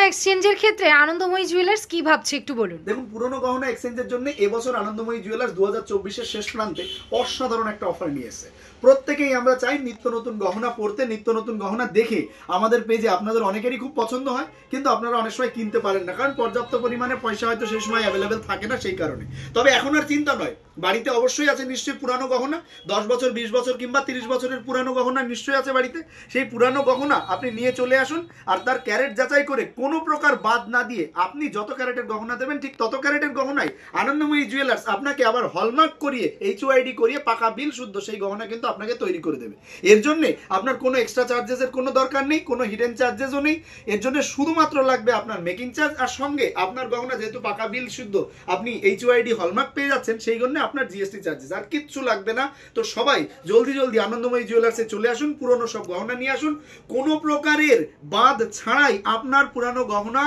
গহনা এক্সচেঞ্জের ক্ষেত্রে আনন্দময়ী জুয়েলার্স কি ভাবছে একটু বলুন। দেখুন, পুরনো গহনা এক্সচেঞ্জের জন্য এবছর আনন্দময়ী জুয়েলার্স 2024-এর শেষ প্রান্তে অসাধারণ একটা অফার নিয়ে এসেছে। প্রত্যেকেই আমরা চাই নিত্য নতুন গহনা পড়তে, নিত্য নতুন গহনা দেখে। আমাদের পেজে আপনাদের অনেকেরই খুব পছন্দ হয়, কিন্তু আপনারা অনেক সময় কিনতে পারেন না, কারণ পর্যাপ্ত পরিমাণে পয়সা হয়তো সেই সময় অ্যাভেলেবেল থাকে না, সেই কারণে। তবে এখন আর চিন্তা নয়, বাড়িতে অবশ্যই আছে নিশ্চয়ই পুরানো গহনা, 10 বছর 20 বছর কিংবা 30 বছরের পুরানো গহনা নিশ্চয়ই আছে বাড়িতে। সেই পুরানো গহনা আপনি নিয়ে চলে আসুন, আর তার ক্যারেট যাচাই করে কোনো প্রকার বাদ না দিয়ে আপনি যত ক্যারেটের গহনা দেবেন ঠিক তত ক্যারেটের গহনাই আনন্দময়ী জুয়েলার্স আপনাকে আবার হলমার্ক করিয়ে, এইচওআইডি করিয়ে, পাকা বিল শুদ্ধ সেই গহনা কিন্তু আপনাকে তৈরি করে দেবে। এর জন্য আপনার কোনো এক্সট্রা চার্জেসের কোনো দরকার নেই, কোনো হিডেন চার্জেসও নেই। এর জন্য শুধুমাত্র লাগবে আপনার মেকিং চার্জ, আর সঙ্গে আপনার গহনা যেহেতু পাকা বিল শুদ্ধ আপনি এইচওআইডি হলমার্ক পেয়ে যাচ্ছেন, সেই জন্য আপনার জিএসটি চার্জেস আর কিচ্ছু লাগবে না। তো সবাই জলদি জলদি আনন্দময়ী জুয়েলার্সে চলে আসুন, পুরনো সব গহনা নিয়ে আসুন, কোনো প্রকারের বাদ ছাড়াই আপনার পুরানো গহনা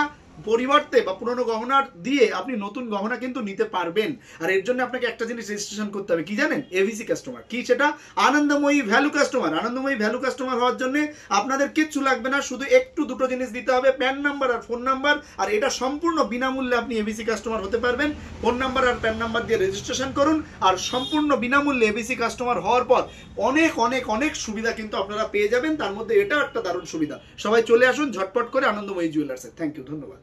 পরিবর্তে বা পুরনো গহনা দিয়ে আপনি নতুন গহনা কিন্তু নিতে পারবেন। আর এর জন্য আপনাকে একটা জিনিস রেজিস্ট্রেশন করতে হবে, কি জানেন? ABC customer. কি সেটা? আনন্দময়ী ভ্যালু কাস্টমার। আনন্দময়ী ভ্যালু কাস্টমার হওয়ার জন্য আপনাদের কিচ্ছু লাগবে না, শুধু একটু দুটো জিনিস দিতে হবে, প্যান নাম্বার আর ফোন নাম্বার। আর এটা সম্পূর্ণ বিনামূল্যে আপনি এবিসি কাস্টমার হতে পারবেন। ফোন নাম্বার আর প্যান নাম্বার দিয়ে রেজিস্ট্রেশন করুন, আর সম্পূর্ণ বিনামূল্যে এবিসি কাস্টমার হওয়ার পর অনেক অনেক অনেক সুবিধা কিন্তু আপনারা পেয়ে যাবেন। তার মধ্যে এটা একটা দারুণ সুবিধা। সবাই চলে আসুন ঝটপট করে আনন্দময়ী জুয়েলার্সে। থ্যাংক ইউ, ধন্যবাদ।